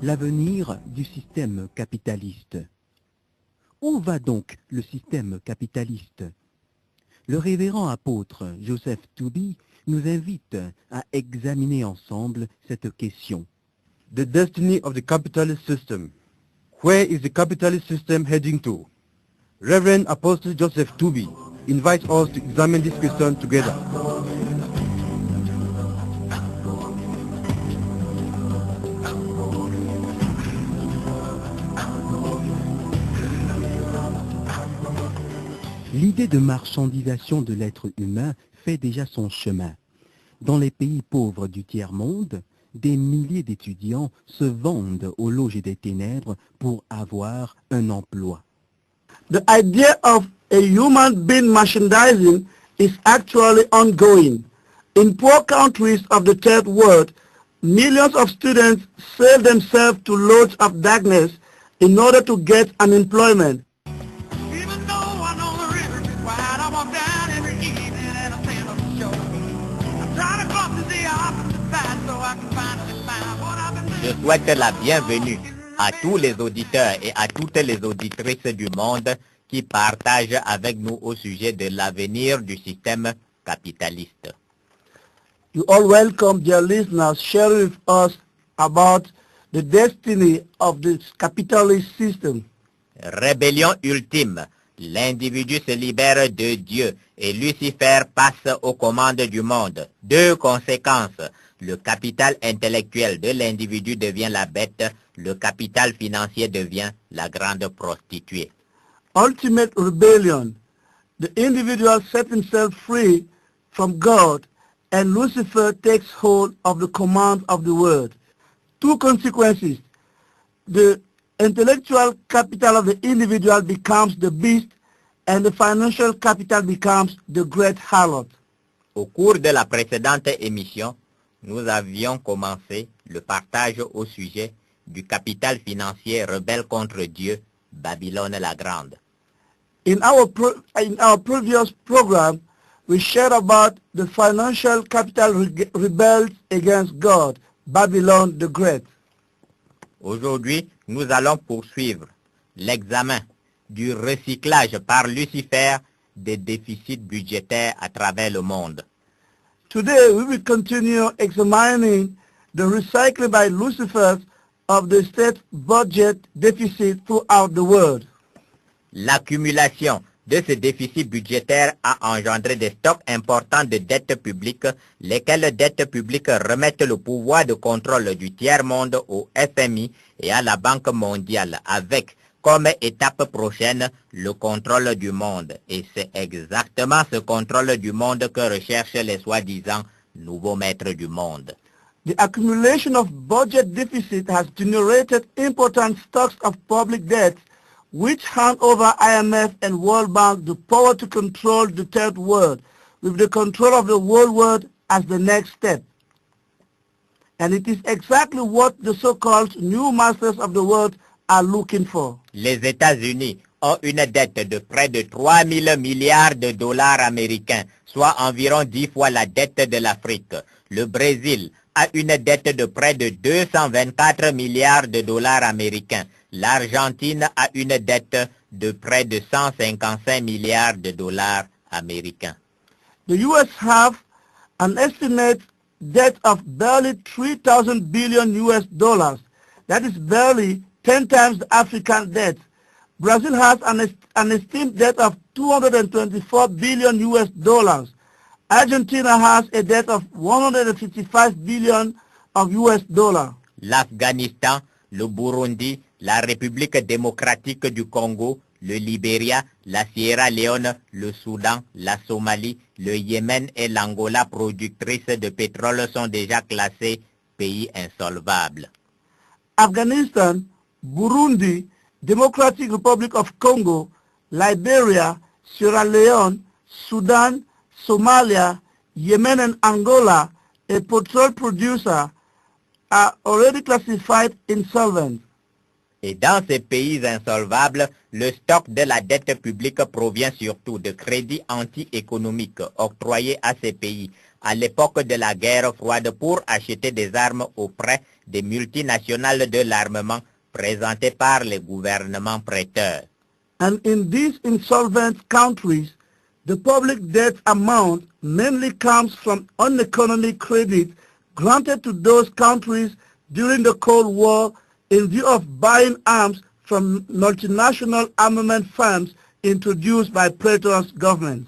L'avenir du système capitaliste. Où va donc le système capitaliste? Le révérend apôtre Joseph Tooby nous invite à examiner ensemble cette question. The destiny of the capitalist system. Where is the capitalist system heading to? Reverend Apostle Joseph Tooby invites us to examine this question together. L'idée de marchandisation de l'être humain fait déjà son chemin. Dans les pays pauvres du tiers-monde, des milliers d'étudiants se vendent aux loges des ténèbres pour avoir un emploi. The idea of a human being merchandising is actually ongoing. In poor countries of the third world, millions of students sell themselves to lords of darkness in order to get an employment. Even though I know the river is wide, I walk down every evening and I stand on the shore. I'm trying to cross the opposite side so I can finally find what I've been Je souhaite la bienvenue à tous les auditeurs et à toutes les auditrices du monde qui partagent avec nous au sujet de l'avenir du système capitaliste. You all welcome, dear listeners, sharing with us about the destiny of this capitalist system. Rébellion ultime. L'individu se libère de Dieu et Lucifer passe aux commandes du monde. Deux conséquences. Le capital intellectuel de l'individu devient la bête, le capital financier devient la grande prostituée. Ultimate rebellion. The individual sets himself free from God and Lucifer takes hold of the command of the world. Two consequences. The intellectual capital of the individual becomes the beast and the financial capital becomes the great harlot. Au cours de la précédente émission, nous avions commencé le partage au sujet du capital financier rebelle contre Dieu, Babylone la Grande. In our previous program, we shared about the financial capital rebels against God, Babylon the Great. Aujourd'hui, nous allons poursuivre l'examen du recyclage par Lucifer des déficits budgétaires à travers le monde. Today, we will continue examining the recycling by Lucifer of the state budget deficit throughout the world. L'accumulation de ce déficit budgétaire a engendré des stocks importants de dettes publiques, lesquelles dettes publiques remettent le pouvoir de contrôle du tiers-monde au FMI et à la Banque mondiale, avec comme étape prochaine le contrôle du monde. Et c'est exactement ce contrôle du monde que recherchent les soi-disant nouveaux maîtres du monde. The accumulation of budget deficit has generated important stocks of public debt, which hand over IMF and World Bank the power to control the third world, with the control of the whole world as the next step. And it is exactly what the so-called new masters of the world are looking for. Les États-Unis ont une dette de près de 3 000 milliards de dollars américains, soit environ 10 fois la dette de l'Afrique. Le Brésil a une dette de près de 224 milliards de dollars américains. L'Argentine a une dette de près de 155 milliards de dollars américains. The U.S. have an estimate debt of barely 3,000 billion US dollars. That is barely 10 times the African debt. Brazil has an esteemed debt of 224 billion US dollars. Argentina has a debt of 155 billion of US dollars. L'Afghanistan, le Burundi, la République démocratique du Congo, le Libéria, la Sierra Leone, le Soudan, la Somalie, le Yémen et l'Angola productrices de pétrole sont déjà classés pays insolvables. Afghanistan, Burundi, Democratic Republic of Congo, Liberia, Sierra Leone, Sudan, Somalia, Yemen and Angola, a petrol producer, are already classified insolvent. Et dans ces pays insolvables, le stock de la dette publique provient surtout de crédits anti-économiques octroyés à ces pays à l'époque de la guerre froide pour acheter des armes auprès des multinationales de l'armement présentées par les gouvernements prêteurs. And in these insolvent countries, the public debt amount mainly comes from uneconomic credit granted to those countries during the Cold War in view of buying arms from multinational armament firms introduced by Plato's government.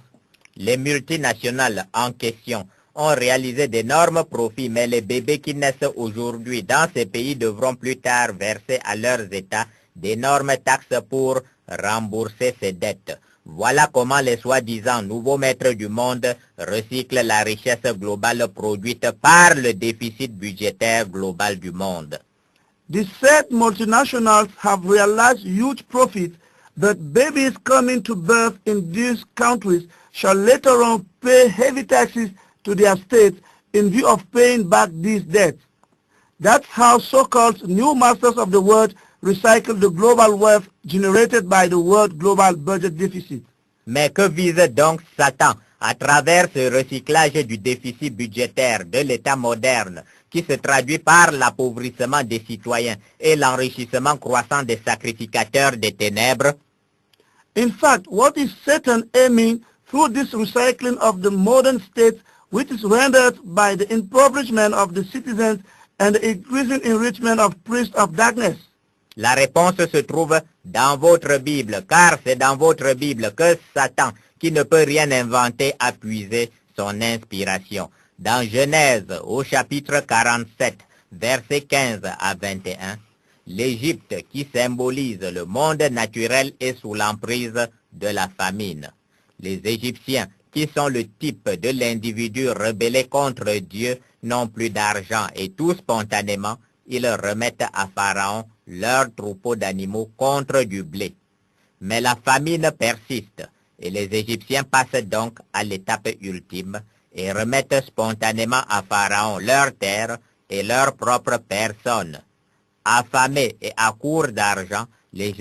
Les multinationales en question ont réalisé d'énormes profits, mais les bébés qui naissent aujourd'hui dans ces pays devront plus tard verser à leurs États d'énormes taxes pour rembourser ces dettes. Voilà comment les soi-disant nouveaux maîtres du monde recyclent la richesse globale produite par le déficit budgétaire global du monde. The said multinationals have realized huge profits, but babies coming to birth in these countries shall later on pay heavy taxes to their states in view of paying back these debts. That's how so-called new masters of the world recycle the global wealth generated by the world global budget deficit. Mais que vise donc Satan à travers ce recyclage du déficit budgétaire de l'État moderne qui se traduit par l'appauvrissement des citoyens et l'enrichissement croissant des sacrificateurs des ténèbres? In fact, what is Satan aiming through this recycling of the modern state, which is rendered by the impoverishment of the citizens and the increasing enrichment of priests of darkness? La réponse se trouve dans votre Bible, car c'est dans votre Bible que Satan, qui ne peut rien inventer, a puisé son inspiration. Dans Genèse, au chapitre 47, versets 15 à 21, l'Égypte, qui symbolise le monde naturel, est sous l'emprise de la famine. Les Égyptiens, qui sont le type de l'individu rebellé contre Dieu, n'ont plus d'argent et tout spontanément, ils remettent à Pharaon leur troupeau d'animaux contre du blé. Mais la famine persiste et les Égyptiens passent donc à l'étape ultime et remettent spontanément à Pharaon leur terre et leur propre personne. Affamés et à court d'argent, les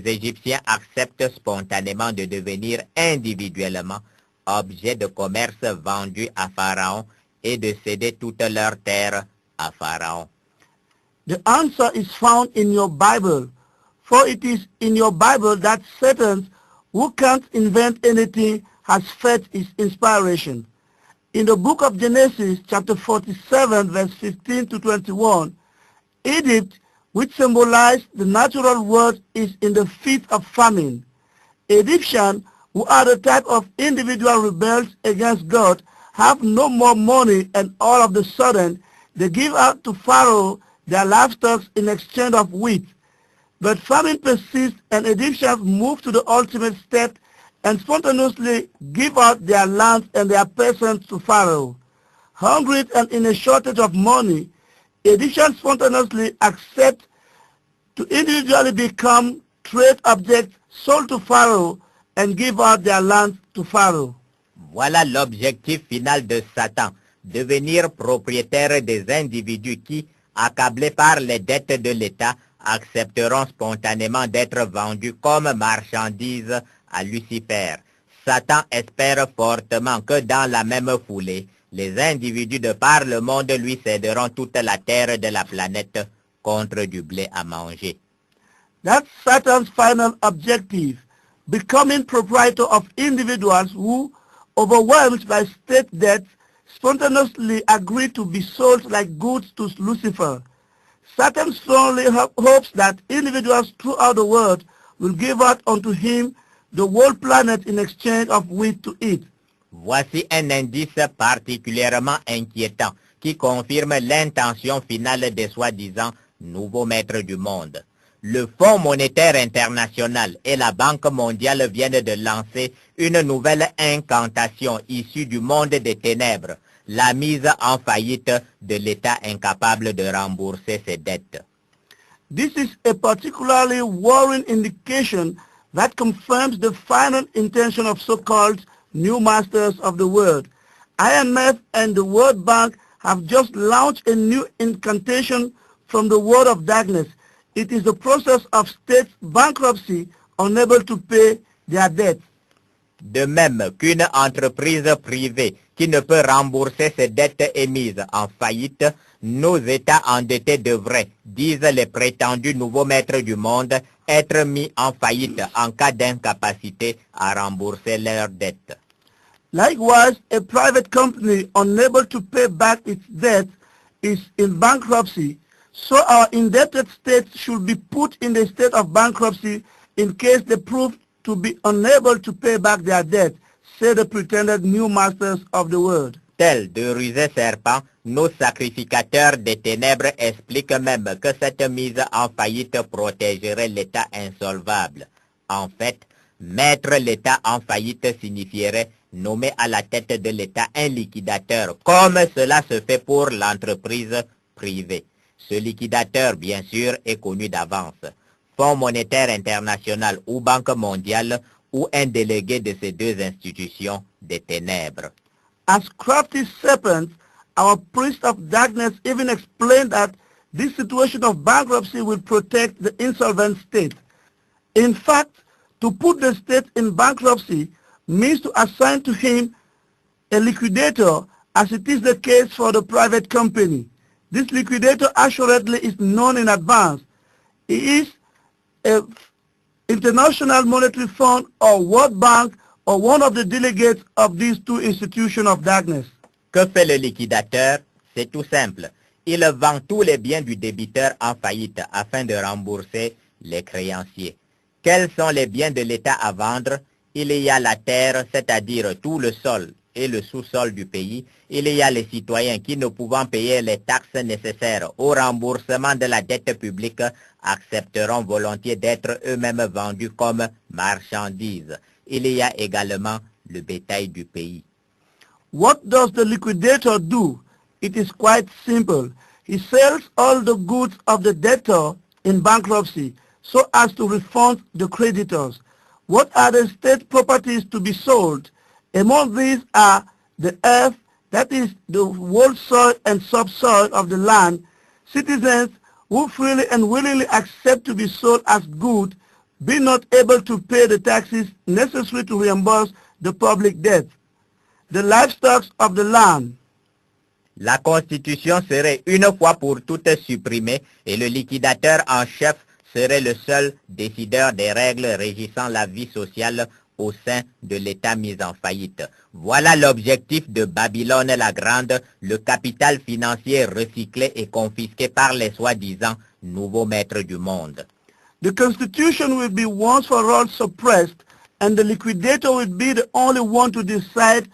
Égyptiens acceptent spontanément de devenir individuellement objets de commerce vendus à Pharaon et de céder toute leur terre à Pharaon. The answer is found in your Bible, for it is in your Bible that Satan, who can't invent anything, has fed his inspiration. In the book of Genesis, chapter 47, verse 15 to 21, Egypt, which symbolized the natural world, is in the feet of famine. Egyptians, who are the type of individual rebels against God, have no more money, and all of a sudden they give out to Pharaoh their livestock in exchange of wheat. But famine persists, and Egyptians move to the ultimate step and spontaneously give out their lands and their persons to Pharaoh. Hungry and in a shortage of money, Egyptians spontaneously accept to individually become trade objects sold to Pharaoh and give out their lands to Pharaoh. Voilà l'objectif final de Satan, devenir propriétaire des individus qui, accablés par les dettes de l'État, accepteront spontanément d'être vendus comme marchandises à Lucifer. Satan espère fortement que dans la même foulée, les individus de par le monde lui céderont toute la terre de la planète contre du blé à manger. That's Satan's final objective, becoming proprietor of individuals who, overwhelmed by state debts, spontaneously agree to be sold like goods to Lucifer. Satan strongly hopes that individuals throughout the world will give out unto him the whole planet in exchange of wheat to eat. Voici un indice particulièrement inquiétant qui confirme l'intention finale des soi-disant nouveaux maîtres du monde. Le Fonds monétaire international et la Banque mondiale viennent de lancer une nouvelle incantation issue du monde des ténèbres, la mise en faillite de l'État incapable de rembourser ses dettes. This is a particularly worrying indication that confirms the final intention of so-called new masters of the world. IMF and the World Bank have just launched a new incantation from the world of darkness it is the process of state bankruptcy unable to pay their debts. De même qu'une entreprise privée qui ne peut rembourser ses dettes émises en faillite, nos États endettés devraient, disent les prétendus nouveaux maîtres du monde, être mis en faillite en cas d'incapacité à rembourser leurs dettes. Likewise, a private company unable to pay back its debt is in bankruptcy, so our indebted states should be put in the state of bankruptcy in case they prove to be unable to pay back their debt, say the pretended new masters of the world. Tels de rusés serpents, nos sacrificateurs des ténèbres expliquent même que cette mise en faillite protégerait l'État insolvable. En fait, mettre l'État en faillite signifierait nommer à la tête de l'État un liquidateur, comme cela se fait pour l'entreprise privée. Ce liquidateur, bien sûr, est connu d'avance. Fonds monétaire international ou Banque mondiale ou un délégué de ces deux institutions des ténèbres. As crafty serpents, our priest of darkness even explained that this situation of bankruptcy will protect the insolvent state. In fact, to put the state in bankruptcy means to assign to him a liquidator, as it is the case for the private company. This liquidator assuredly is known in advance. He is an International Monetary Fund or World Bank or one of the delegates of these two institutions of darkness. Que fait le liquidateur? C'est tout simple. Il vend tous les biens du débiteur en faillite afin de rembourser les créanciers. Quels sont les biens de l'État à vendre? Il y a la terre, c'est-à-dire tout le sol et le sous-sol du pays. Il y a les citoyens qui, ne pouvant payer les taxes nécessaires au remboursement de la dette publique, accepteront volontiers d'être eux-mêmes vendus comme marchandises. Il y a également le bétail du pays. What does the liquidator do? It is quite simple. He sells all the goods of the debtor in bankruptcy so as to refund the creditors. What are the state properties to be sold? Among these are the earth, that is the whole soil and subsoil of the land, citizens who freely and willingly accept to be sold as good, be not able to pay the taxes necessary to reimburse the public debt, the livestock of the land. La Constitution serait une fois pour toutes supprimée et le liquidateur en chef serait le seul décideur des règles régissant la vie sociale au sein de l'État mis en faillite. Voilà l'objectif de Babylone la Grande, le capital financier recyclé et confisqué par les soi-disant nouveaux maîtres du monde. The Constitution will be once for all suppressed, and the liquidator will be the only one to decide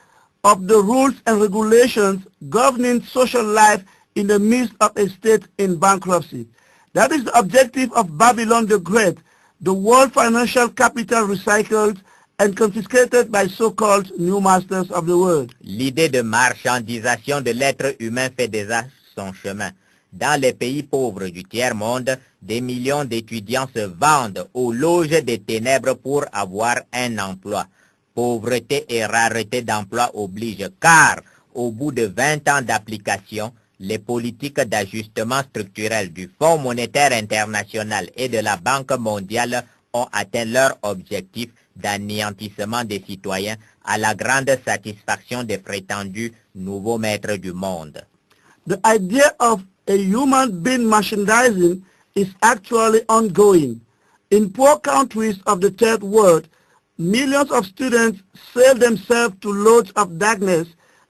of the rules and regulations governing social life in the midst of a state in bankruptcy. That is the objective of Babylon the Great, the world financial capital recycled and confiscated by so-called new masters of the world. L'idée de marchandisation de l'être humain fait déjà son chemin. Dans les pays pauvres du tiers-monde, des millions d'étudiants se vendent aux loges des ténèbres pour avoir un emploi. Pauvreté et rareté d'emploi obligent, car au bout de 20 ans d'application, les politiques d'ajustement structurel du Fonds monétaire international et de la Banque mondiale ont atteint leur objectif d'anéantissement des citoyens à la grande satisfaction des prétendus nouveaux maîtres du monde. The idea of a human being merchandising is actually ongoing. In poor countries of the third world, millions of students sell themselves to lords of darkness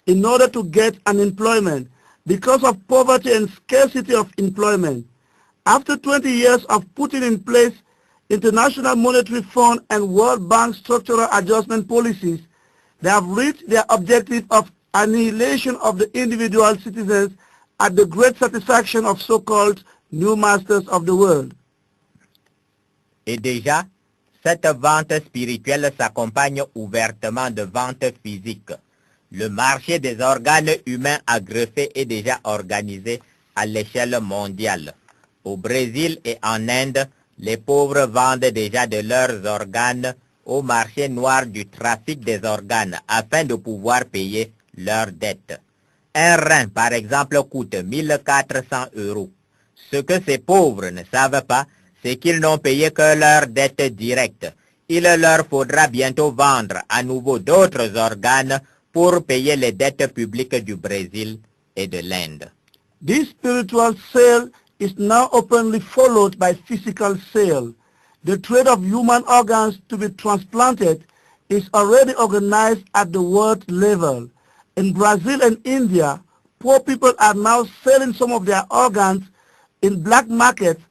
in order to get unemployment because of poverty and scarcity of employment. After 20 years of putting in place International Monetary Fund and World Bank structural adjustment policies, they have reached their objective of annihilation of the individual citizens at the great satisfaction of so-called new masters of the world. Et déjà, cette vente spirituelle s'accompagne ouvertement de ventes physiques. Le marché des organes humains à greffer est déjà organisé à l'échelle mondiale. Au Brésil et en Inde, les pauvres vendent déjà de leurs organes au marché noir du trafic des organes afin de pouvoir payer leurs dettes. Un rein, par exemple, coûte 1400 €. Ce que ces pauvres ne savent pas, c'est qu'ils n'ont payé que leur dette directe. Il leur faudra bientôt vendre à nouveau d'autres organes pour payer les dettes publiques du Brésil et de l'Inde. This spiritual sale is now openly followed by physical sale. The trade of human organs to be transplanted is already organized at the world level. In Brazil and India, poor people are now selling some of their organs in black markets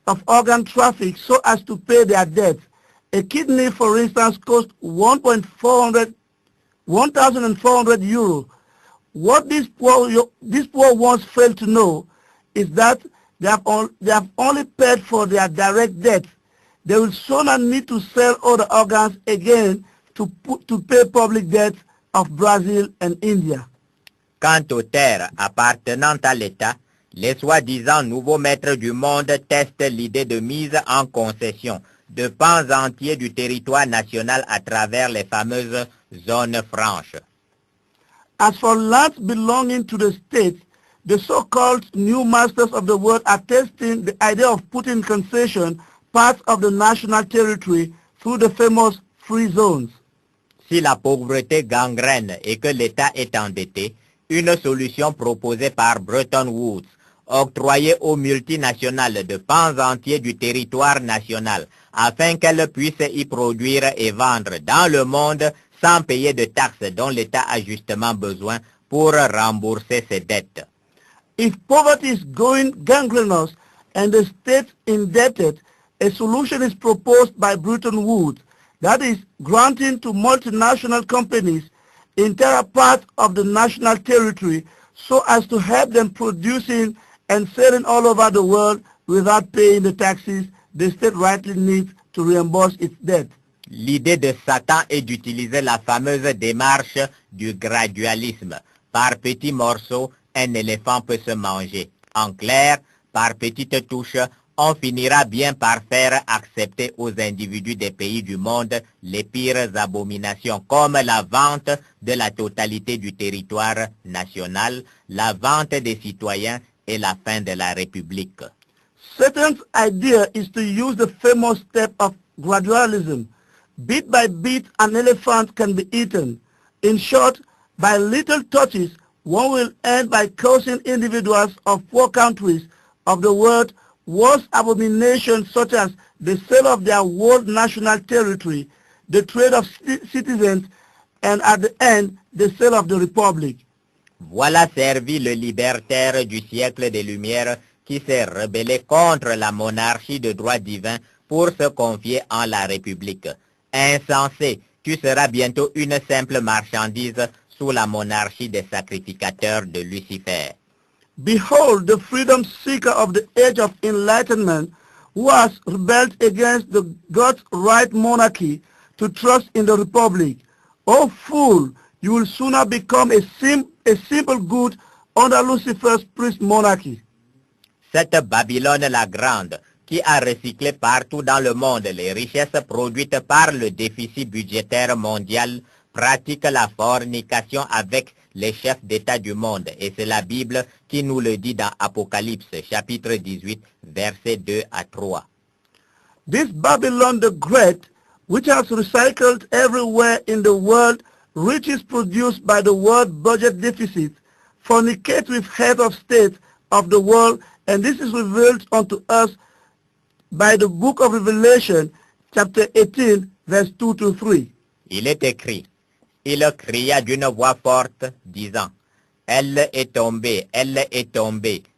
of organ traffic so as to pay their debts. A kidney, for instance, costs 1,400 euro. What these poor ones fail to know is that they have only paid for their direct debts. They will sooner need to sell other organs again to pay public debts of Brazil and India. Quant aux terres appartenant à l'État, les soi-disant nouveaux maîtres du monde testent l'idée de mise en concession de pans entiers du territoire national à travers les fameuses zones franches. As for lands belonging to the states, the so-called new masters of the world are testing the idea of putting in concession parts of the national territory through the famous free zones. Si la pauvreté gangrène et que l'État est endetté, une solution proposée par Bretton Woods, octroyer aux multinationales de pans entiers du territoire national afin qu'elles puissent y produire et vendre dans le monde sans payer de taxes dont l'État a justement besoin pour rembourser ses dettes. If poverty is going gangrenous and the state indebted, a solution is proposed by Bretton Woods, that is, granting to multinational companies entire part of the national territory so as to help them producing and selling all over the world without paying the taxes the state rightly needs to reimburse its debt. L'idée de Satan est d'utiliser la fameuse démarche du gradualisme. Par petits morceaux, un éléphant peut se manger. En clair, par petites touches, on finira bien par faire accepter aux individus des pays du monde les pires abominations comme la vente de la totalité du territoire national, la vente des citoyens et la fin de la République. Satan's idea is to use the famous step of gradualism. Bit by bit, an elephant can be eaten. In short, by little touches, one will end by causing individuals of poor countries of the world worse abominations such as the sale of their world national territory, the trade of citizens, and at the end, the sale of the republic. Voilà servi le libertaire du siècle des Lumières qui s'est rebellé contre la monarchie de droit divin pour se confier en la République. Insensé, tu seras bientôt une simple marchandise sous la monarchie des sacrificateurs de Lucifer. Behold the freedom seeker of the age of enlightenment who has rebelled against the God's right monarchy to trust in the republic. O fool, you will sooner become a simple good under Lucifer's priest monarchy. Cette Babylone la Grande, qui a recyclé partout dans le monde les richesses produites par le déficit budgétaire mondial, pratique la fornication avec les chefs d'État du monde. Et c'est la Bible qui nous le dit dans Apocalypse, chapitre 18, versets 2 à 3. This Babylon the Great, which has recycled everywhere in the world riches produced by the world budget deficit, fornicates with heads of state of the world, and this is revealed unto us by the book of Revelation, chapter 18, verse 2 to 3. Il est écrit, il cria d'une voix forte, disant, elle est tombée,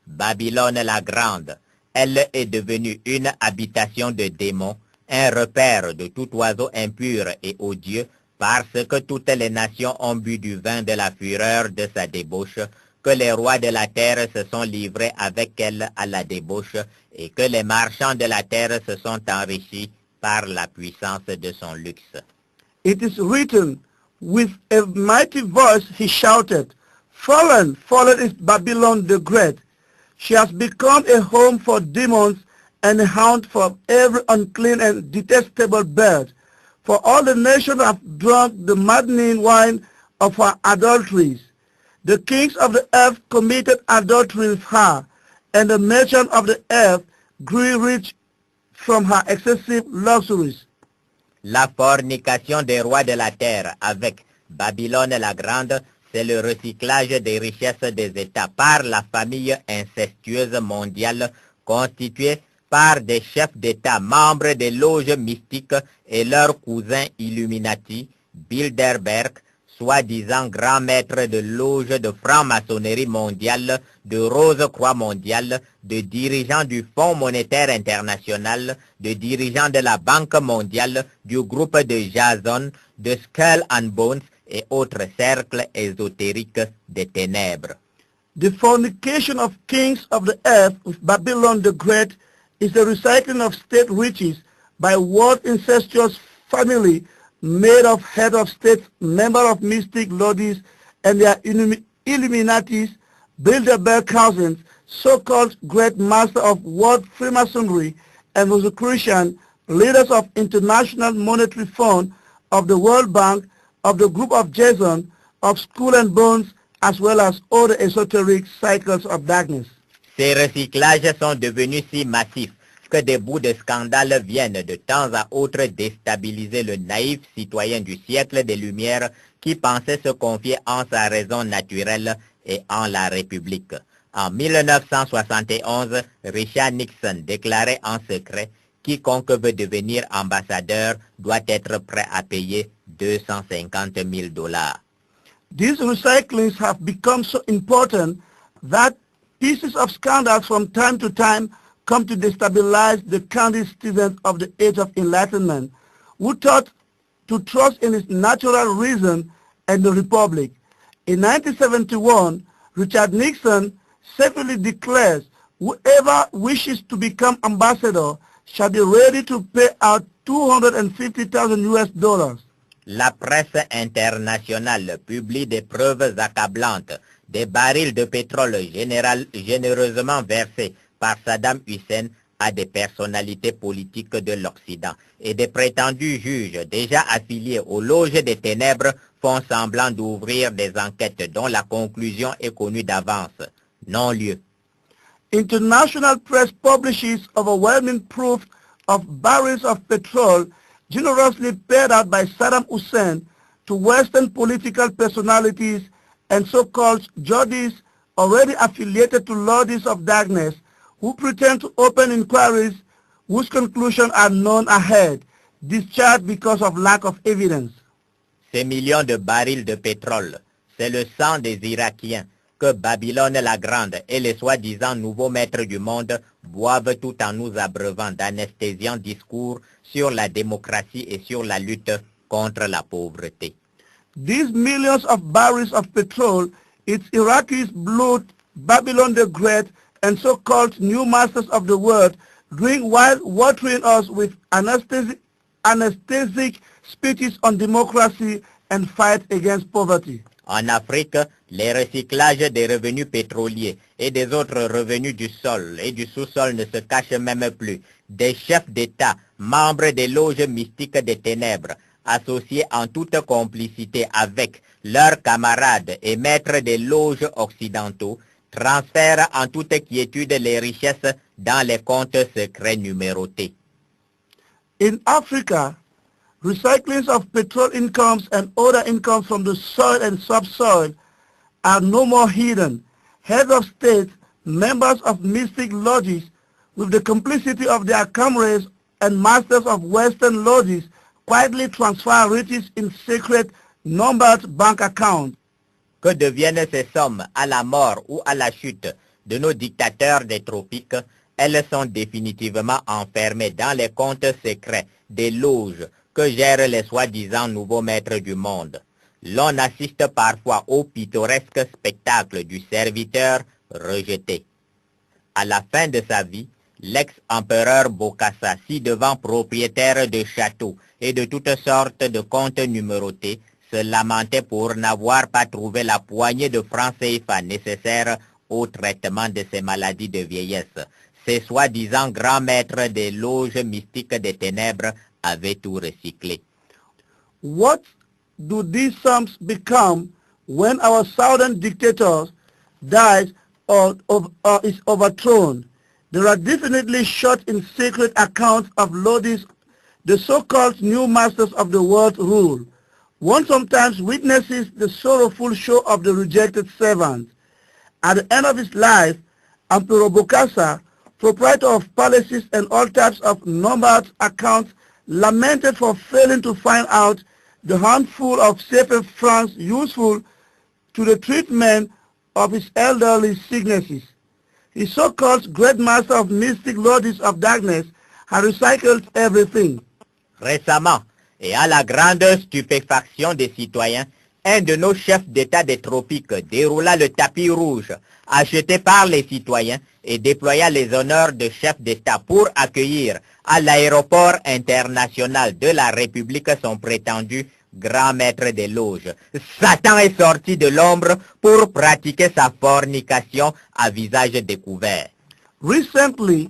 Babylone la Grande. Elle est devenue une habitation de démons, un repère de tout oiseau impur et odieux, parce que toutes les nations ont bu du vin de la fureur de sa débauche, que les rois de la terre se sont livrés avec elle à la débauche, et que les marchands de la terre se sont enrichis par la puissance de son luxe. It is written, with a mighty voice he shouted, Fallen, fallen is Babylon the Great. She has become a home for demons and a haunt for every unclean and detestable bird. For all the nations have drunk the maddening wine of her adulteries. The kings of the earth committed adultery with her, and the merchants of the earth grew rich from her excessive luxuries. La fornication des rois de la terre avec Babylone la Grande, c'est le recyclage des richesses des États par la famille incestueuse mondiale constituée par des chefs d'État membres des loges mystiques et leurs cousins Illuminati, Bilderberg, soi-disant grand maître de loge de franc-maçonnerie mondiale, de Rose-Croix mondiale, de dirigeants du Fonds monétaire international, de dirigeants de la Banque mondiale, du groupe de Jason, de Skull and Bones et autres cercles ésotériques des ténèbres. The fornication of kings of the earth with Babylon the Great is the recycling of state riches by world incestuous family made of head of states, member of mystic lodges, and their Illuminatis, Bilderberg cousins, so-called great master of world Freemasonry and Rosicrucian, leaders of International Monetary Fund, of the World Bank, of the Group of Jason, of Skull and Bones, as well as other esoteric cycles of darkness. Ces recyclages sont devenus si massifs que des bouts de scandale viennent de temps à autre déstabiliser le naïf citoyen du siècle des Lumières qui pensait se confier en sa raison naturelle et en la République. En 1971, Richard Nixon déclarait en secret « Quiconque veut devenir ambassadeur doit être prêt à payer $250 000. » These recyclings have become so important that pieces of scandals from time to time come to destabilize the candid students of the Age of Enlightenment, who thought to trust in its natural reason and the Republic. In 1971, Richard Nixon safely declares whoever wishes to become ambassador shall be ready to pay out $250,000. La presse internationale publie des preuves accablantes, des barils de pétrole généreusement versés par Saddam Hussein à des personnalités politiques de l'Occident et des prétendus juges déjà affiliés aux loges des ténèbres font semblant d'ouvrir des enquêtes dont la conclusion est connue d'avance. Non-lieu. International press publishes overwhelming proof of barrels of petrol generously paid out by Saddam Hussein to Western political personalities and so-called judges already affiliated to lords of darkness who pretend to open inquiries whose conclusions are known ahead, discharged because of lack of evidence. Ces millions de barils de pétrole, c'est le sang des Irakiens que Babylone la Grande et les soi-disant nouveaux maîtres du monde boivent tout en nous abreuvant d'anesthésiants discours sur la démocratie et sur la lutte contre la pauvreté. These millions of barrels of petrol, its Iraqis' blood, Babylon the Great, and so-called new masters of the world drink while watering us with anesthetic speeches on democracy and fight against poverty. En Afrique, les recyclages des revenus pétroliers et des autres revenus du sol et du sous-sol ne se cachent même plus. Des chefs d'État, membres des loges mystiques des ténèbres, associés en toute complicité avec leurs camarades et maîtres des loges occidentaux, transfèrent en toute quiétude les richesses dans les comptes secrets numérotés. In Africa, recyclings of petrol incomes and other incomes from the soil and subsoil are no more hidden. Heads of state, members of mystic lodges, with the complicity of their comrades and masters of Western lodges, quietly transfer riches in secret, numbered bank accounts. Que deviennent ces sommes à la mort ou à la chute de nos dictateurs des tropiques? Elles sont définitivement enfermées dans les comptes secrets des loges que gèrent les soi-disant nouveaux maîtres du monde. L'on assiste parfois au pittoresque spectacle du serviteur rejeté. À la fin de sa vie, l'ex-empereur Bokassa, ci-devant propriétaire de châteaux et de toutes sortes de comptes numérotés, se lamentait pour n'avoir pas trouvé la poignée de francs CFA nécessaire au traitement de ses maladies de vieillesse. Ces soi-disant grands maîtres des loges mystiques des ténèbres avaient tout recyclé. What do these sums become when our southern dictator dies or is overthrown? There are definitely short in secret accounts of lordies, the so-called new masters of the world rule. One sometimes witnesses the sorrowful show of the rejected servant. At the end of his life, Emperor Bokassa, proprietor of palaces and all types of numbered accounts, lamented for failing to find out the handful of CFA francs useful to the treatment of his elderly sicknesses. His so-called great master of mystic lords of darkness had recycled everything. Récemment, et à la grande stupéfaction des citoyens, un de nos chefs d'État des tropiques déroula le tapis rouge, acheté par les citoyens, et déploya les honneurs de chef d'État pour accueillir à l'aéroport international de la République son prétendu grand maître des loges. Satan est sorti de l'ombre pour pratiquer sa fornication à visage découvert. Recently,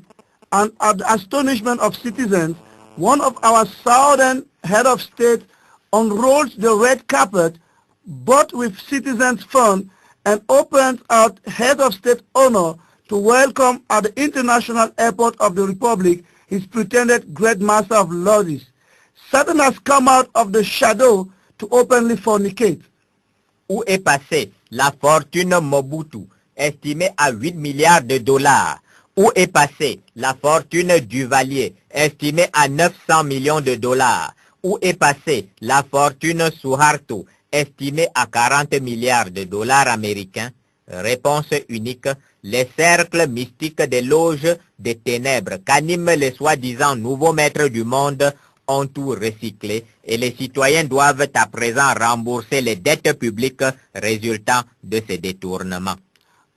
and at the astonishment of citizens, one of our southern head of state unrolled the red carpet, bought with citizens' funds, and opened out head of state honor to welcome at the international airport of the Republic his pretended great master of lords. Satan has come out of the shadow to openly fornicate. Où est passée la fortune Mobutu, estimée à 8 milliards de dollars? Où est passée la fortune Duvalier, estimée à 900 millions de dollars? Où est passée la fortune Suharto, estimée à 40 milliards de dollars américains? Réponse unique, les cercles mystiques des loges des ténèbres qu'animent les soi-disant nouveaux maîtres du monde ont tout recyclé et les citoyens doivent à présent rembourser les dettes publiques résultant de ces détournements.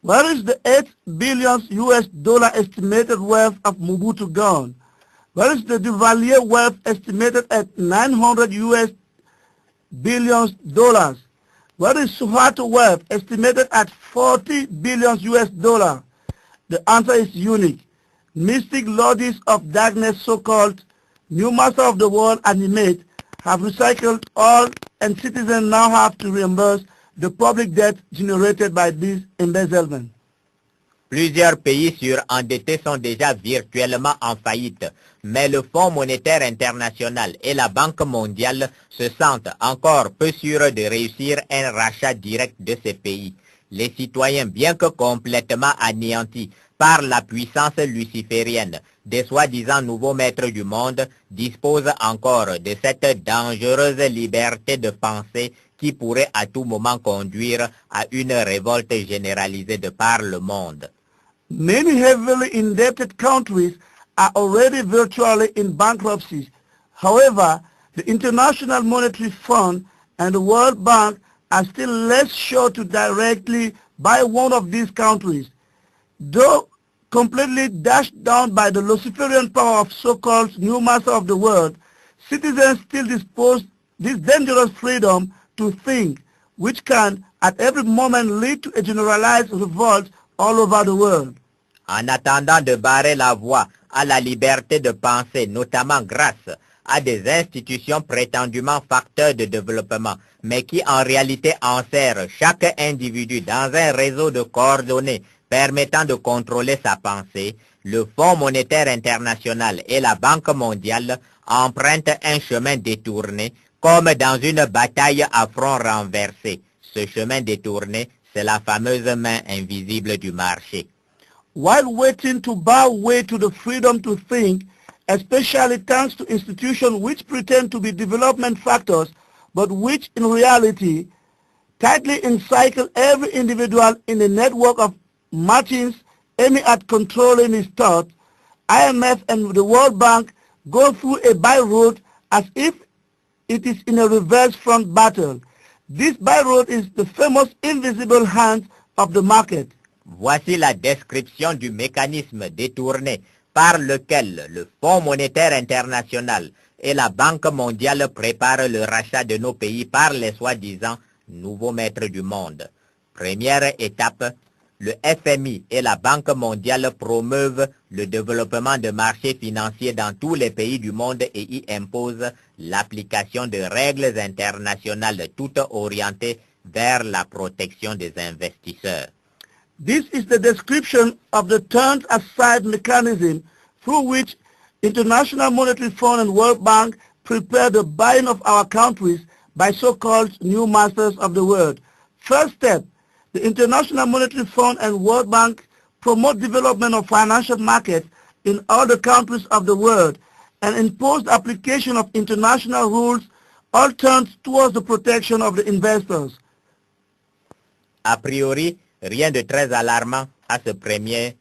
Where is the 8 billion US dollar estimated wealth of Mobutu gone? Where is the Duvalier wealth estimated at 900 US billion dollars? Where is Suharto wealth estimated at 40 billion US dollars? The answer is unique. Mystic lords of darkness, so-called new master of the world animate, have recycled all, and citizens now have to reimburse the public debt generated by this embezzlement. Plusieurs pays surendettés sont déjà virtuellement en faillite, mais le Fonds monétaire international et la Banque mondiale se sentent encore peu sûrs de réussir un rachat direct de ces pays. Les citoyens, bien que complètement anéantis par la puissance luciférienne des soi-disant nouveaux maîtres du monde, disposent encore de cette dangereuse liberté de pensée qui pourrait à tout moment conduire à une révolte généralisée de par le monde. Many heavily indebted countries are already virtually in bankruptcy. However, the International Monetary Fund and the World Bank are still less sure to directly buy one of these countries. Though completely dashed down by the Luciferian power of so-called new master of the world, citizens still dispose this dangerous freedom to think, which can at every moment lead to a generalized revolt all over the world. En attendant de barrer la voie à la liberté de penser, notamment grâce à des institutions prétendument facteurs de développement, mais qui en réalité enserrent chaque individu dans un réseau de coordonnées permettant de contrôler sa pensée, le Fonds monétaire international et la Banque mondiale empruntent un chemin détourné, comme dans une bataille à front renversé. Ce chemin détourné, c'est la fameuse main invisible du marché. While waiting to bow way to the freedom to think, especially thanks to institutions which pretend to be development factors, but which in reality tightly encircle every individual in a network of machines aiming at controlling his thoughts, IMF and the World Bank go through a by-road as if it is in a reverse front battle. This by-road is the famous invisible hand of the market. Voici la description du mécanisme détourné par lequel le Fonds monétaire international et la Banque mondiale préparent le rachat de nos pays par les soi-disant nouveaux maîtres du monde. Première étape, le FMI et la Banque mondiale promeuvent le développement de marchés financiers dans tous les pays du monde et y imposent l'application de règles internationales toutes orientées vers la protection des investisseurs. This is the description of the turned aside mechanism through which International Monetary Fund and World Bank prepare the buying of our countries by so-called new masters of the world. First step, the International Monetary Fund and World Bank promote development of financial markets in all the countries of the world and impose the application of international rules, all turned towards the protection of the investors. A priori, rien de très alarmant à ce premier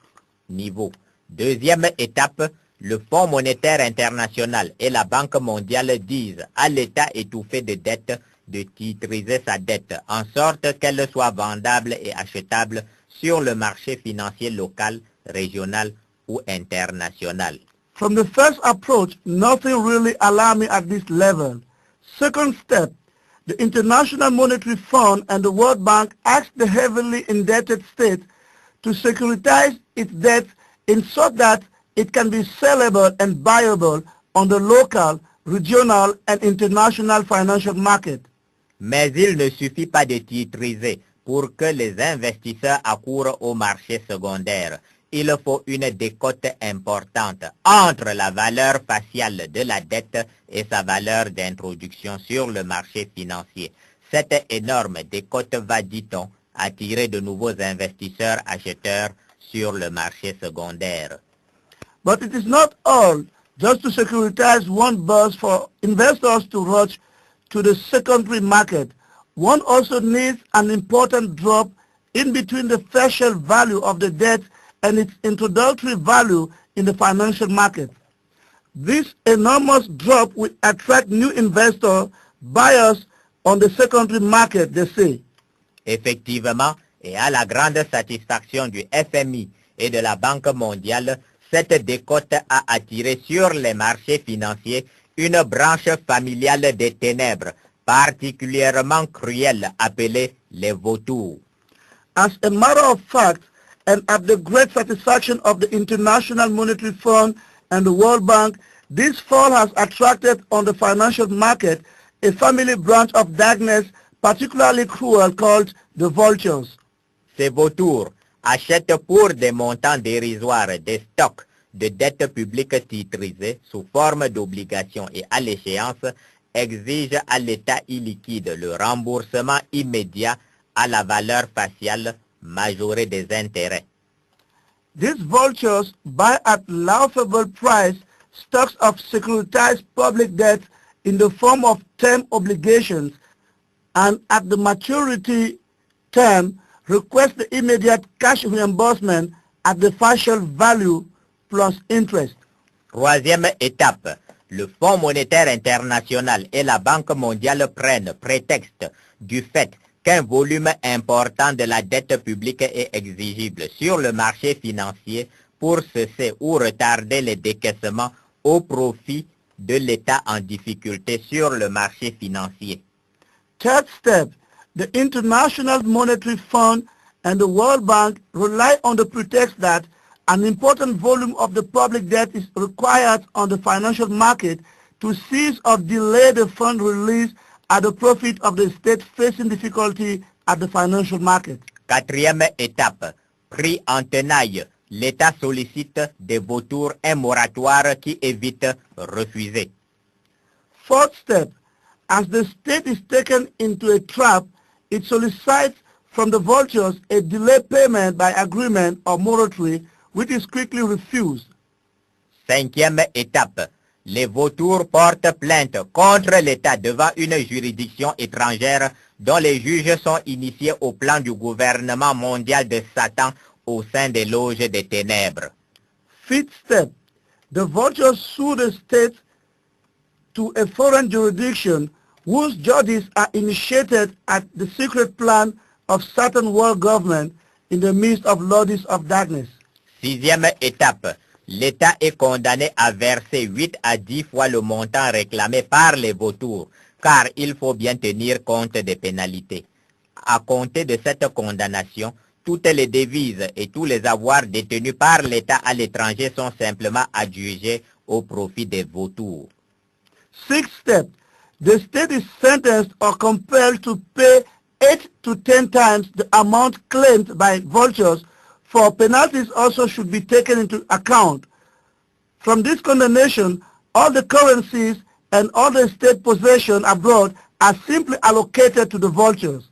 niveau. Deuxième étape, le Fonds monétaire international et la Banque mondiale disent à l'État étouffé de dette de titriser sa dette en sorte qu'elle soit vendable et achetable sur le marché financier local, régional ou international. From the first approach, nothing really alarming at this level. Second step, the International Monetary Fund and the World Bank asked the heavily indebted state to securitize its debt in so that it can be sellable and buyable on the local, regional and international financial market. Mais il ne suffit pas de titriser pour que les investisseurs accourent au marché secondaire. Il faut une décote importante entre la valeur faciale de la dette et sa valeur d'introduction sur le marché financier. Cette énorme décote va, dit-on, attirer de nouveaux investisseurs acheteurs sur le marché secondaire. But it is not all just to securitize one bus for investors to rush to the secondary market. One also needs an important drop in between the facial value of the debt and its introductory value in the financial market. This enormous drop will attract new investors, buyers on the secondary market, they say. Effectivement, et à la grande satisfaction du FMI et de la Banque mondiale, cette décote a attiré sur les marchés financiers une branche familiale des ténèbres, particulièrement cruelle, appelée les vautours. As a matter of fact, and at the great satisfaction of the International Monetary Fund and the World Bank, this fall has attracted on the financial market a family branch of darkness particularly cruel called the vultures. Ces vautours achètent pour des montants dérisoires des stocks de dettes publiques titrisées sous forme d'obligations et à l'échéance exigent à l'État illiquide le remboursement immédiat à la valeur faciale majorée des intérêts. These vultures buy at laughable price stocks of securitized public debt in the form of term obligations and at the maturity term request the immediate cash reimbursement at the facial value plus interest. Troisième étape, le Fonds monétaire international et la Banque mondiale prennent prétexte du fait qu'un volume important de la dette publique est exigible sur le marché financier pour cesser ou retarder les décaissements au profit de l'État en difficulté sur le marché financier. Third step, the International Monetary Fund and the World Bank rely on the pretext that an important volume of the public debt is required on the financial market to seize or delay the fund release at the profit of the state facing difficulty at the financial market. Quatrième étape, pris en tenaille, l'État sollicite des vautours un moratoire qui évite refuser. Fourth step, as the state is taken into a trap, it solicits from the vultures a delay payment by agreement or moratory, which is quickly refused. Cinquième étape, les vautours portent plainte contre l'État devant une juridiction étrangère dont les juges sont initiés au plan du gouvernement mondial de Satan au sein des loges des ténèbres. Fifth step, the vultures sue the state to a foreign jurisdiction whose judges are initiated at the secret plan of Satan world government in the midst of lords of darkness. Sixième étape, l'État est condamné à verser 8 à 10 fois le montant réclamé par les vautours, car il faut bien tenir compte des pénalités. À compter de cette condamnation, toutes les devises et tous les avoirs détenus par l'État à l'étranger sont simplement adjugés au profit des vautours. Sixth step, the state is sentenced or compelled to pay 8 to 10 times the amount claimed by vultures for penalties also should be taken into account. From this condemnation, all the currencies and all the state possession abroad are simply allocated to the vultures.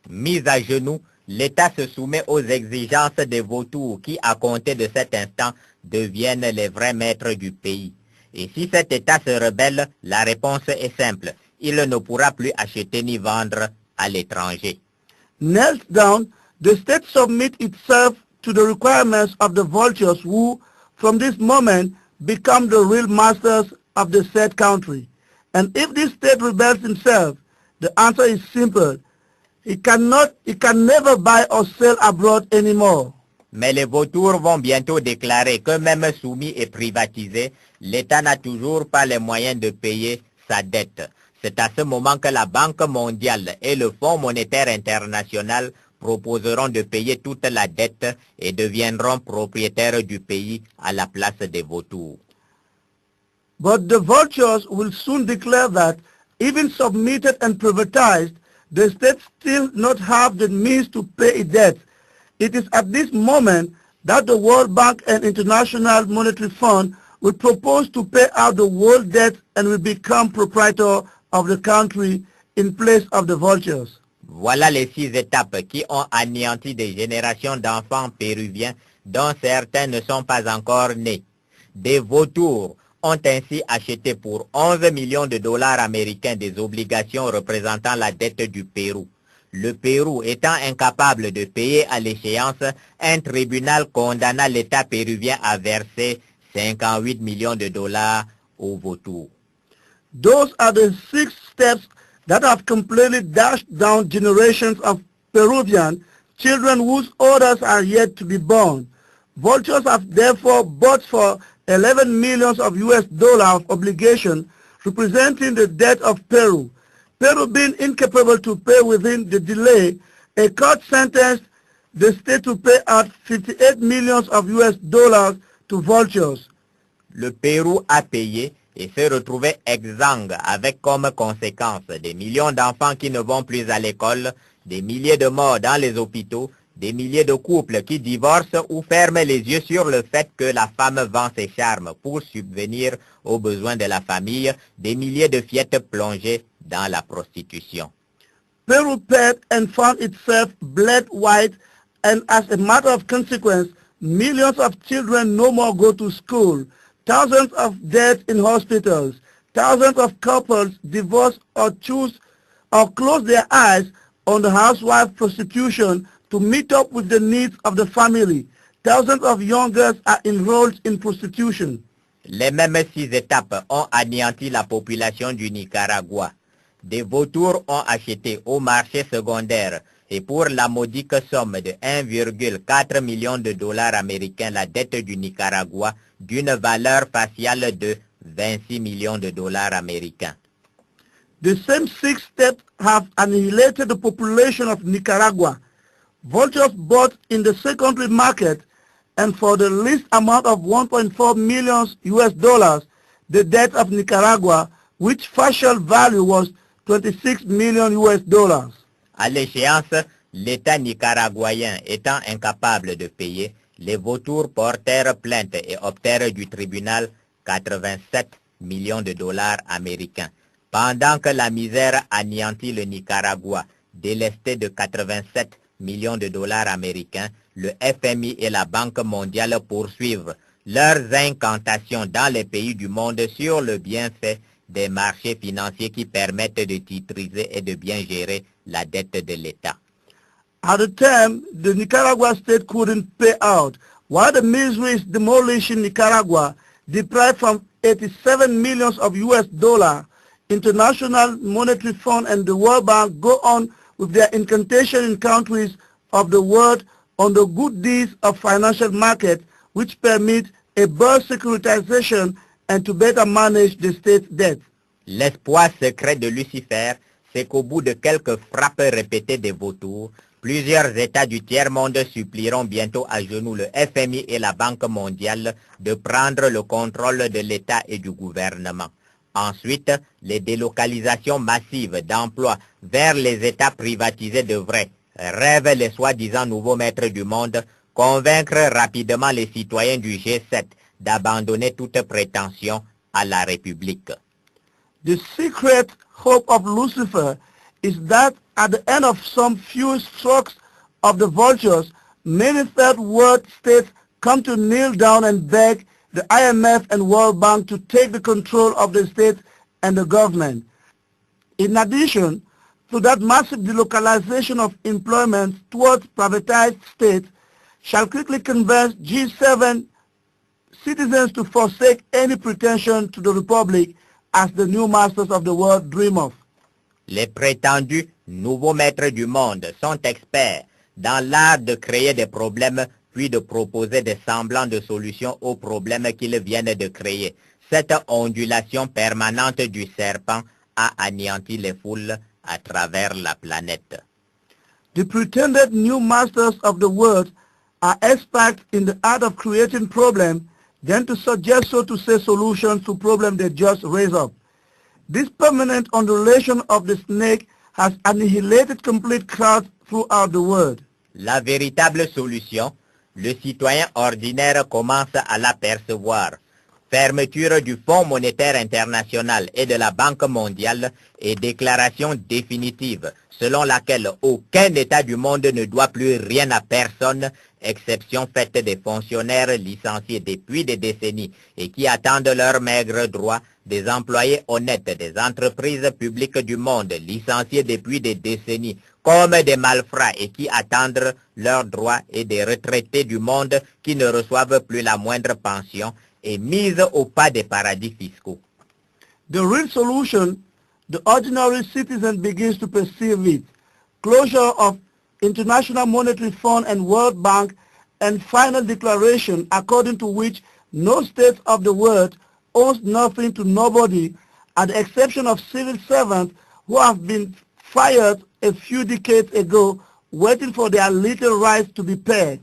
Mis à genoux, l'État se soumet aux exigences des vautours qui, à compter de cet instant, deviennent les vrais maîtres du pays. Et si cet État se rebelle, la réponse est simple. Il ne pourra plus acheter ni vendre à l'étranger. Knelt down, the state submit itself to the requirements of the vultures who, from this moment, become the real masters of the said country. And if this state rebels himself, the answer is simple. He can never buy or sell abroad anymore. Mais les vautours vont bientôt déclarer que même soumis et privatisé, l'État n'a toujours pas les moyens de payer sa dette. C'est à ce moment que la Banque mondiale et le Fonds monétaire international proposeront de payer toute la dette et deviendront propriétaires du pays à la place des vautours. But the vultures will soon declare that, even submitted and privatized, the state still not have the means to pay its debt. It is at this moment that the World Bank and International Monetary Fund will propose to pay out the world debt and will become proprietor of the country in place of the vultures. Voilà les 6 étapes qui ont anéanti des générations d'enfants péruviens dont certains ne sont pas encore nés. Des vautours ont ainsi acheté pour 11 millions de dollars américains des obligations représentant la dette du Pérou. Le Pérou étant incapable de payer à l'échéance, un tribunal condamna l'État péruvien à verser 58 millions de dollars aux vautours. Those are the 6 steps that have completely dashed down generations of Peruvian children whose orders are yet to be born. Vultures have therefore bought for 11 millions of US dollars of obligation representing the debt of Peru. Peru being incapable to pay within the delay, a court sentenced the state to pay out 58 millions of US dollars to vultures. Le Pérou a payé et se retrouvait exsangue avec comme conséquence des millions d'enfants qui ne vont plus à l'école, des milliers de morts dans les hôpitaux, des milliers de couples qui divorcent ou ferment les yeux sur le fait que la femme vend ses charmes pour subvenir aux besoins de la famille, des milliers de fillettes plongées dans la prostitution. Peru paid and found itself bled white, and as a matter of consequence, millions of children no more go to school, thousands of deaths in hospitals, thousands of couples divorce or choose or close their eyes on the housewife prostitution to meet up with the needs of the family. Thousands of young girls are enrolled in prostitution. Les mêmes 6 étapes ont anéanti la population du Nicaragua. Des vautours ont acheté au marché secondaire et pour la modique somme de 1,4 million de dollars américains la dette du Nicaragua d'une valeur faciale de 26 millions de dollars américains. The same 6 steps have annihilated the population of Nicaragua. Vultures bought in the secondary market and for the least amount of 1.4 million US dollars, the debt of Nicaragua, which facial value was 26 million US dollars. À l'échéance, l'État nicaraguayen étant incapable de payer, les vautours portèrent plainte et obtinrent du tribunal 87 millions de dollars américains. Pendant que la misère anéantit le Nicaragua, délesté de 87 millions de dollars américains, le FMI et la Banque mondiale poursuivent leurs incantations dans les pays du monde sur le bienfait des marchés financiers qui permettent de titriser et de bien gérer la dette de l'État. At the time, the Nicaragua state couldn't pay out, while the misery is demolishing Nicaragua, deprived from 87 millions of US dollars. International Monetary Fund and the World Bank go on with their incantation in countries of the world on the good deeds of financial markets which permit a burst securitization and to better manage the state's debt. L'espoir secret de Lucifer, c'est qu'au bout de quelques frappes répétées des vautours, plusieurs États du tiers-monde supplieront bientôt à genoux le FMI et la Banque mondiale de prendre le contrôle de l'État et du gouvernement. Ensuite, les délocalisations massives d'emplois vers les États privatisés devraient, rêvent les soi-disant nouveaux maîtres du monde, convaincre rapidement les citoyens du G7 d'abandonner toute prétention à la République. The secret hope of Lucifer is that at the end of some few strokes of the vultures, many third world states come to kneel down and beg the IMF and World Bank to take the control of the states and the government. In addition to that, massive delocalization of employment towards privatized states shall quickly convince G7 citizens to forsake any pretension to the Republic as the new masters of the world dream of. Les prétendus nouveaux maîtres du monde sont experts dans l'art de créer des problèmes puis de proposer des semblants de solutions aux problèmes qu'ils viennent de créer. Cette ondulation permanente du serpent a anéanti les foules à travers la planète. The pretended new masters of the world are experts in the art of creating problems, then to suggest, so to say, solutions to problems they just raise up. This permanent ondulation of the snake has annihilated complete crowds throughout the world. La véritable solution, le citoyen ordinaire commence à l'apercevoir. Fermeture du Fonds monétaire international et de la Banque mondiale et déclaration définitive selon laquelle aucun État du monde ne doit plus rien à personne, exception faite des fonctionnaires licenciés depuis des décennies et qui attendent leurs maigres droits, des employés honnêtes des entreprises publiques du monde licenciés depuis des décennies comme des malfrats et qui attendent leurs droits, et des retraités du monde qui ne reçoivent plus la moindre pension et mise au pas des paradis fiscaux. The real solution, the ordinary citizen begins to perceive it. Closure of International Monetary Fund and World Bank, and final declaration according to which no state of the world owes nothing to nobody, at the exception of civil servants who have been fired a few decades ago, waiting for their little rights to be paid.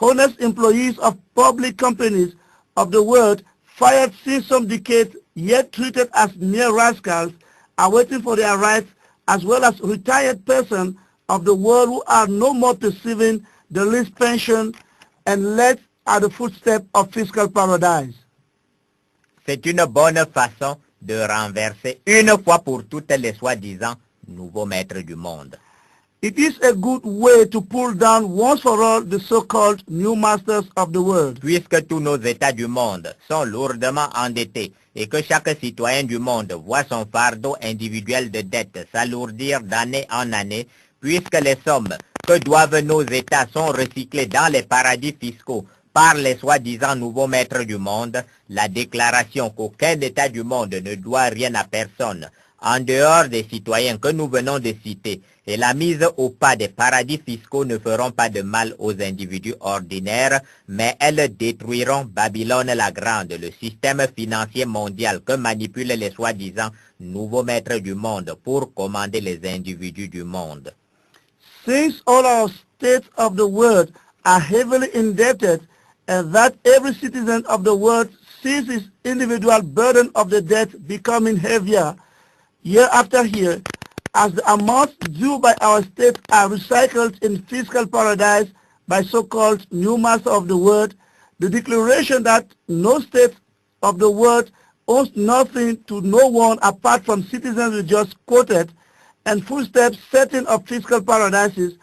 Honest employees of public companies of the world, fired since some decades, yet treated as mere rascals, are waiting for their rights, as well as retired persons of the world who are no more perceiving the least pension and led at the footsteps of fiscal paradise. C'est une bonne façon de renverser une fois pour toutes les soi-disant nouveaux maîtres du monde. It is a good way to pull down once for all the so-called new masters of the world. Puisque tous nos États du monde sont lourdement endettés et que chaque citoyen du monde voit son fardeau individuel de dette s'alourdir d'année en année, puisque les sommes que doivent nos États sont recyclées dans les paradis fiscaux par les soi-disant nouveaux maîtres du monde, la déclaration qu'aucun État du monde ne doit rien à personne, en dehors des citoyens que nous venons de citer, et la mise au pas des paradis fiscaux ne feront pas de mal aux individus ordinaires, mais elles détruiront Babylone la Grande, le système financier mondial que manipulent les soi-disant nouveaux maîtres du monde pour commander les individus du monde. Since all our states of the world are heavily indebted, and that every citizen of the world sees his individual burden of the debt becoming heavier year after year, as the amounts due by our states are recycled in fiscal paradise by so-called new master of the world, the declaration that no state of the world owes nothing to no one apart from citizens we just quoted, and footsteps setting up fiscal paradises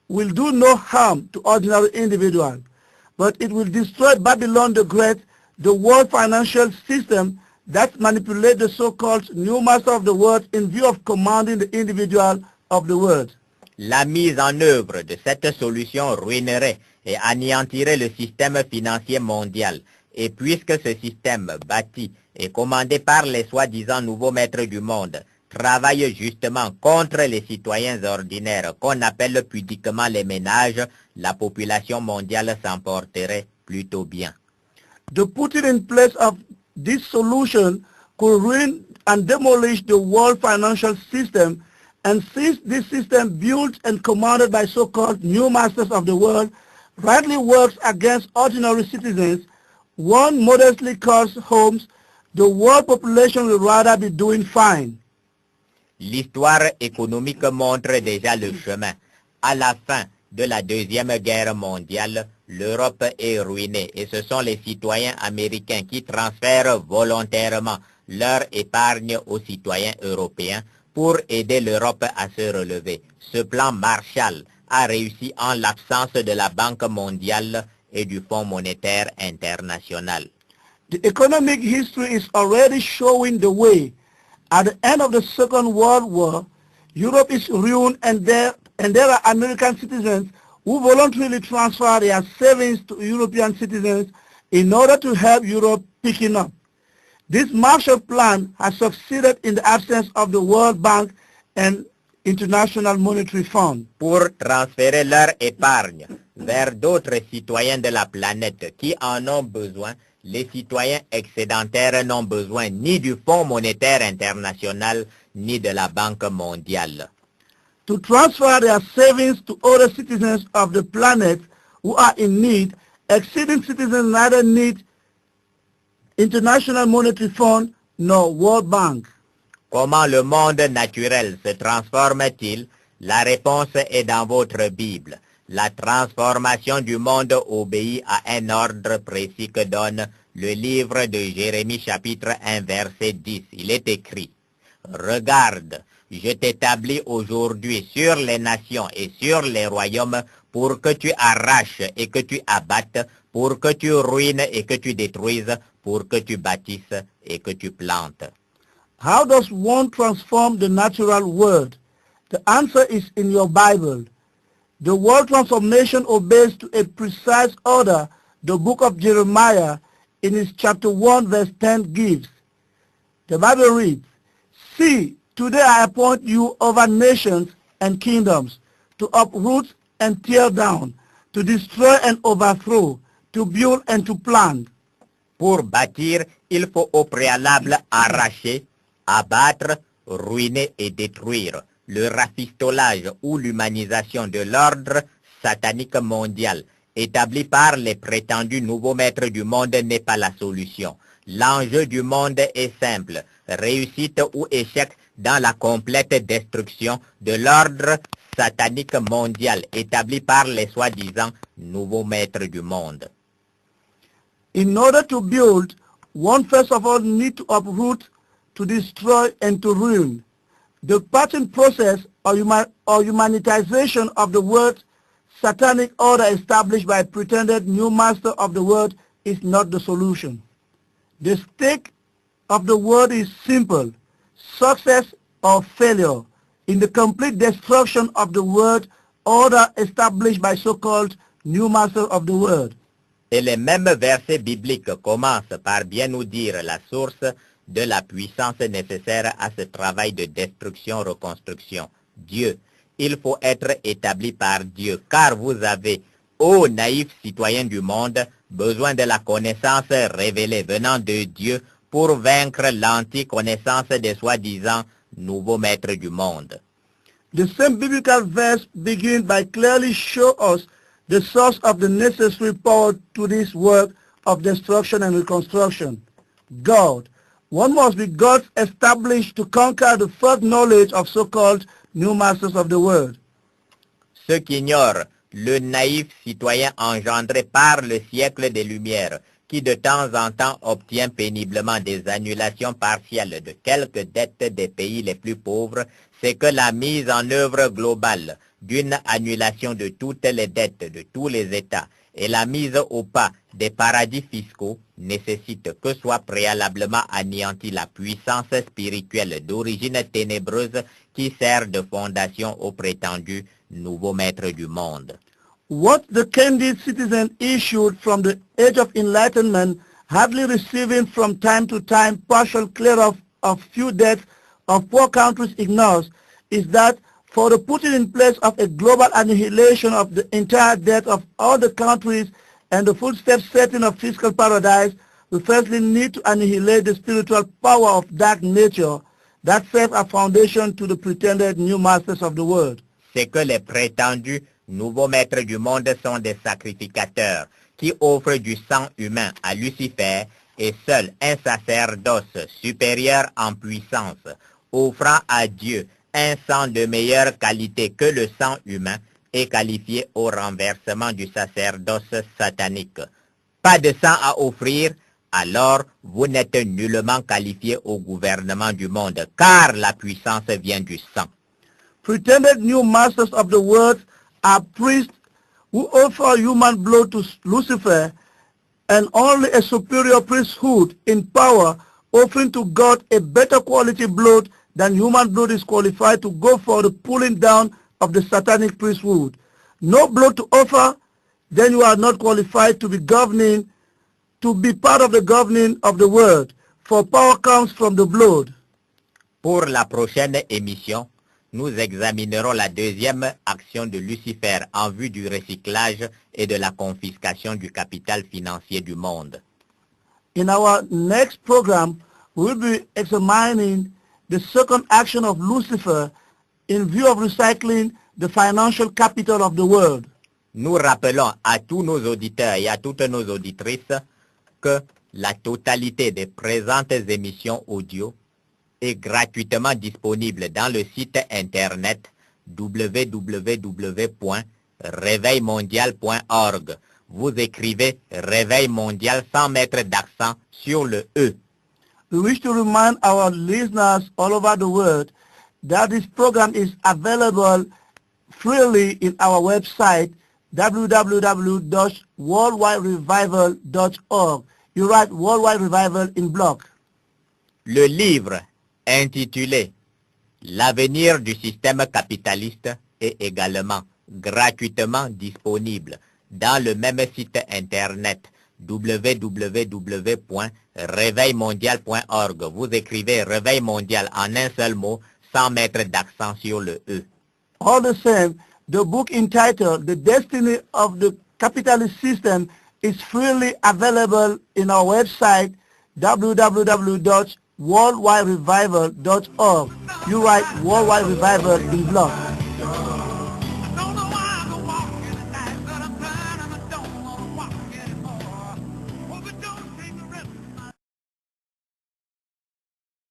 will do no harm to ordinary individuals, but it will destroy Babylon the Great, the world financial system that manipulates the so-called new master of the world in view of commanding the individual of the world. La mise en œuvre de cette solution ruinerait et anéantirait le système financier mondial. Et puisque ce système bâti et commandé par les soi-disant nouveaux maîtres du monde travaille justement contre les citoyens ordinaires qu'on appelle pudiquement les ménages, la population mondiale s'en porterait plutôt bien. The putting in place of this solution could ruin and demolish the world financial system, and since this system built and commanded by so-called new masters of the world rightly works against ordinary citizens, one modestly calls homes the world population will rather be doing fine. L'histoire économique montre déjà le chemin. À la fin de la Deuxième Guerre mondiale, l'Europe est ruinée et ce sont les citoyens américains qui transfèrent volontairement leur épargne aux citoyens européens pour aider l'Europe à se relever. Ce plan Marshall a réussi en l'absence de la Banque mondiale et du Fonds monétaire international. The economic history is already showing the way. At the end of the Second World War, Europe is ruined and there are American citizens who voluntarily transfer their savings to European citizens in order to help Europe picking up. This Marshall Plan has succeeded in the absence of the World Bank and International Monetary Fund. Pour transférer leur épargne vers d'autres citoyens de la planète qui en ont besoin, les citoyens excédentaires n'ont besoin ni du Fonds monétaire international ni de la Banque mondiale. To transfer their savings to other citizens of the planet who are in need, exceeding citizens neither need International Monetary Fund nor World Bank. Comment le monde naturel se transforme-t-il? La réponse est dans votre Bible. La transformation du monde obéit à un ordre précis que donne le livre de Jérémie chapitre 1 verset 10. Il est écrit: Regarde, je t'établis aujourd'hui sur les nations et sur les royaumes pour que tu arraches et que tu abattes, pour que tu ruines et que tu détruises, pour que tu bâtisses et que tu plantes. How does one transform the natural world? The answer is in your Bible. The world transformation obeys to a precise order the book of Jeremiah in its chapter 1 verse 10 gives. The Bible reads, See, today I appoint you over nations and kingdoms, to uproot and tear down, to destroy and overthrow, to build and to plant. Pour bâtir, il faut au préalable arracher, abattre, ruiner et détruire. Le rafistolage ou l'humanisation de l'ordre satanique mondial établi par les prétendus nouveaux maîtres du monde n'est pas la solution. L'enjeu du monde est simple, réussite ou échec dans la complète destruction de l'ordre satanique mondial établi par les soi-disant nouveaux maîtres du monde. In order to build, one first of all needs to uproot, to destroy and to ruin. The pattern process or humanitization of the world satanic order established by pretended new master of the world is not the solution. The stake of the world is simple: success or failure in the complete destruction of the world order established by so-called new master of the world. Et les mêmes versets bibliques commencent par bien nous dire la source de la puissance nécessaire à ce travail de destruction-reconstruction. Dieu. Il faut être établi par Dieu, car vous avez, ô naïfs citoyens du monde, besoin de la connaissance révélée venant de Dieu pour vaincre l'anti-connaissance des soi-disant nouveaux maîtres du monde. The same biblical verse begins by clearly show us the source of the necessary power to this work of destruction and reconstruction. God. One must be God established to conquer the first knowledge of so-called new masters of the world. Ceux qui ignorent le naïf citoyen engendré par le siècle des Lumières, qui de temps en temps obtient péniblement des annulations partielles de quelques dettes des pays les plus pauvres, c'est que la mise en œuvre globale d'une annulation de toutes les dettes de tous les États et la mise au pas des paradis fiscaux nécessite que soit préalablement anéantie la puissance spirituelle d'origine ténébreuse qui sert de fondation aux prétendus nouveaux maîtres du monde. What the candid citizen issued from the age of enlightenment, hardly receiving from time to time partial clear-off of few debts of poor countries ignores, is that for the putting in place of a global annihilation of the entire debt of all the countries and the full step setting of fiscal paradise, we firstly need to annihilate the spiritual power of dark nature that serves a foundation to the pretended new masters of the world. C'est que les prétendus nouveaux maîtres du monde sont des sacrificateurs qui offrent du sang humain à Lucifer et seul un sacerdoce supérieur en puissance, offrant à Dieu un sang de meilleure qualité que le sang humain, est qualifié au renversement du sacerdoce satanique. Pas de sang à offrir, alors vous n'êtes nullement qualifié au gouvernement du monde, car la puissance vient du sang. Pretended new masters of the world are priests who offer human blood to Lucifer, and only a superior priesthood in power, offering to God a better quality blood than human blood, is qualified to go for the pulling down of the satanic priesthood. No blood to offer, then you are not qualified to be governing, to be part of the governing of the world, for power comes from the blood. Pour la prochaine émission, nous examinerons la deuxième action de Lucifer en vue du recyclage et de la confiscation du capital financier du monde. In our next program, we'll be examining the second action of Lucifer in view of recycling the financial capital of the world. Nous rappelons à tous nos auditeurs et à toutes nos auditrices que la totalité des présentes émissions audio est gratuitement disponible dans le site internet www.réveilmondial.org. Vous écrivez Réveil mondial sans mettre d'accent sur le E. We wish to remind our listeners all over the world that this program is available freely in our website www.worldwiderevival.org. You write Worldwide Revival in block. Le livre intitulé L'avenir du système capitaliste est également gratuitement disponible dans le même site internet www.réveilmondial.org. Vous écrivez Réveil mondial en un seul mot sans mettre d'accent sur le E. All the same, the book entitled The Destiny of the Capitalist System is freely available in our website www.worldwiderevival.org. You write Worldwide Revival in block.